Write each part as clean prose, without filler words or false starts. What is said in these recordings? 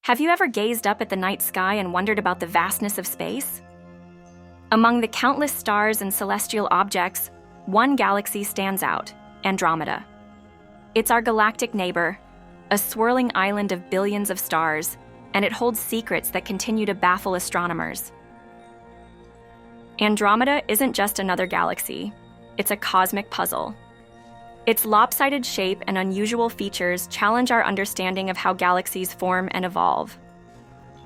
Have you ever gazed up at the night sky and wondered about the vastness of space? Among the countless stars and celestial objects, one galaxy stands out: Andromeda. It's our galactic neighbor, a swirling island of billions of stars, and it holds secrets that continue to baffle astronomers. Andromeda isn't just another galaxy, it's a cosmic puzzle. Its lopsided shape and unusual features challenge our understanding of how galaxies form and evolve.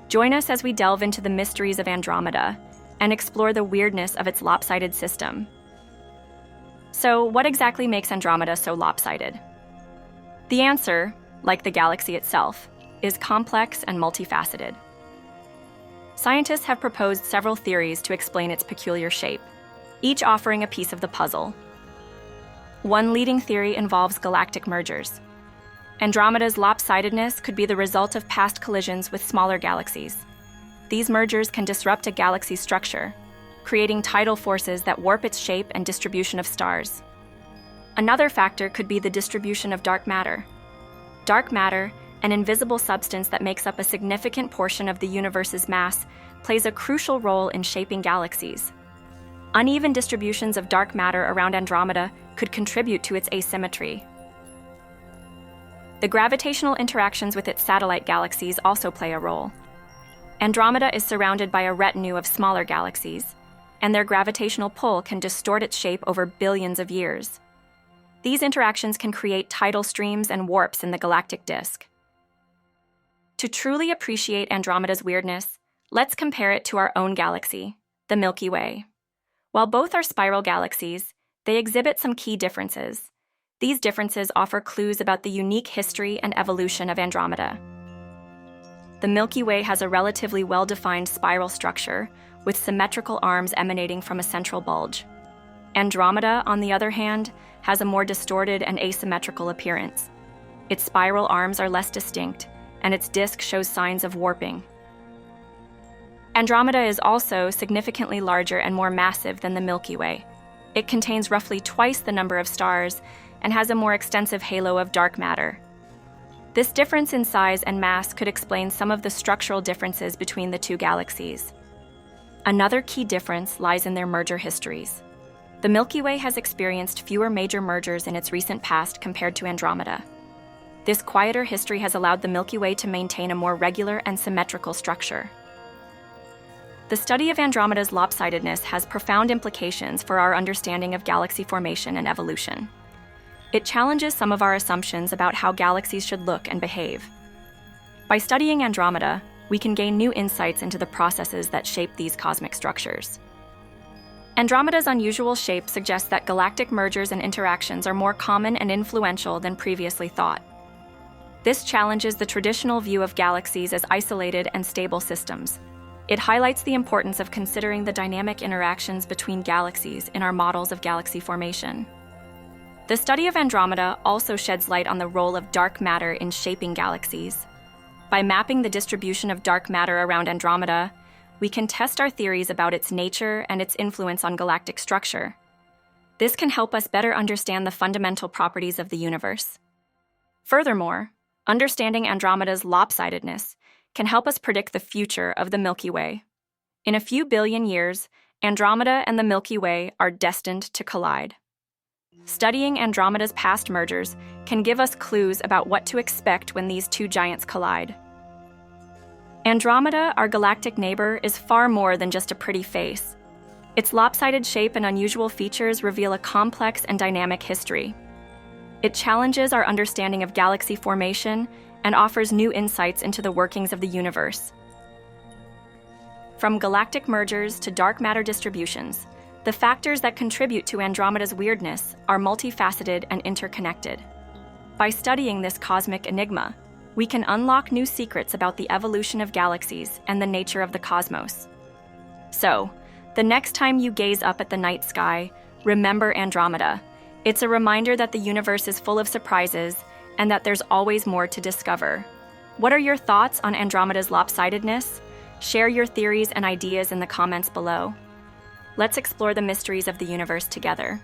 Join us as we delve into the mysteries of Andromeda and explore the weirdness of its lopsided system. So, what exactly makes Andromeda so lopsided? The answer, like the galaxy itself, is complex and multifaceted. Scientists have proposed several theories to explain its peculiar shape, each offering a piece of the puzzle. One leading theory involves galactic mergers. Andromeda's lopsidedness could be the result of past collisions with smaller galaxies. These mergers can disrupt a galaxy's structure, creating tidal forces that warp its shape and distribution of stars. Another factor could be the distribution of dark matter. Dark matter, an invisible substance that makes up a significant portion of the universe's mass, plays a crucial role in shaping galaxies. Uneven distributions of dark matter around Andromeda could contribute to its asymmetry. The gravitational interactions with its satellite galaxies also play a role. Andromeda is surrounded by a retinue of smaller galaxies, and their gravitational pull can distort its shape over billions of years. These interactions can create tidal streams and warps in the galactic disk. To truly appreciate Andromeda's weirdness, let's compare it to our own galaxy, the Milky Way. While both are spiral galaxies, they exhibit some key differences. These differences offer clues about the unique history and evolution of Andromeda. The Milky Way has a relatively well-defined spiral structure, with symmetrical arms emanating from a central bulge. Andromeda, on the other hand, has a more distorted and asymmetrical appearance. Its spiral arms are less distinct, and its disk shows signs of warping. Andromeda is also significantly larger and more massive than the Milky Way. It contains roughly twice the number of stars and has a more extensive halo of dark matter. This difference in size and mass could explain some of the structural differences between the two galaxies. Another key difference lies in their merger histories. The Milky Way has experienced fewer major mergers in its recent past compared to Andromeda. This quieter history has allowed the Milky Way to maintain a more regular and symmetrical structure. The study of Andromeda's lopsidedness has profound implications for our understanding of galaxy formation and evolution. It challenges some of our assumptions about how galaxies should look and behave. By studying Andromeda, we can gain new insights into the processes that shape these cosmic structures. Andromeda's unusual shape suggests that galactic mergers and interactions are more common and influential than previously thought. This challenges the traditional view of galaxies as isolated and stable systems. It highlights the importance of considering the dynamic interactions between galaxies in our models of galaxy formation. The study of Andromeda also sheds light on the role of dark matter in shaping galaxies. By mapping the distribution of dark matter around Andromeda, we can test our theories about its nature and its influence on galactic structure. This can help us better understand the fundamental properties of the universe. Furthermore, understanding Andromeda's lopsidedness can help us predict the future of the Milky Way. In a few billion years, Andromeda and the Milky Way are destined to collide. Studying Andromeda's past mergers can give us clues about what to expect when these two giants collide. Andromeda, our galactic neighbor, is far more than just a pretty face. Its lopsided shape and unusual features reveal a complex and dynamic history. It challenges our understanding of galaxy formation and offers new insights into the workings of the universe. From galactic mergers to dark matter distributions, the factors that contribute to Andromeda's weirdness are multifaceted and interconnected. By studying this cosmic enigma, we can unlock new secrets about the evolution of galaxies and the nature of the cosmos. So, the next time you gaze up at the night sky, remember Andromeda. It's a reminder that the universe is full of surprises and that there's always more to discover. What are your thoughts on Andromeda's lopsidedness? Share your theories and ideas in the comments below. Let's explore the mysteries of the universe together.